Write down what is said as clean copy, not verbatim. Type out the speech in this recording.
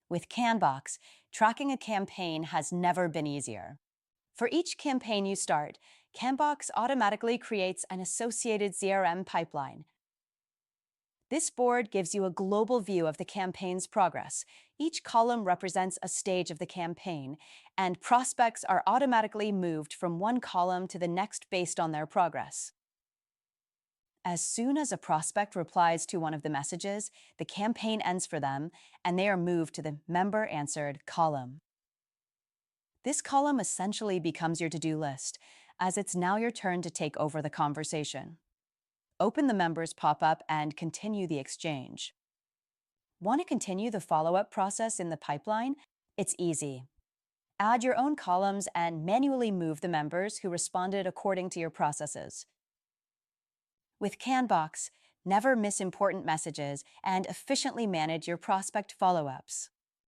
With Canbox, tracking a campaign has never been easier. For each campaign you start, Canbox automatically creates an associated CRM pipeline. This board gives you a global view of the campaign's progress. Each column represents a stage of the campaign, and prospects are automatically moved from one column to the next based on their progress. As soon as a prospect replies to one of the messages, the campaign ends for them, and they are moved to the Member Answered column. This column essentially becomes your to-do list, as it's now your turn to take over the conversation. Open the Members pop-up and continue the exchange. Want to continue the follow-up process in the pipeline? It's easy. Add your own columns and manually move the members who responded according to your processes. With Canbox, never miss important messages and efficiently manage your prospect follow-ups.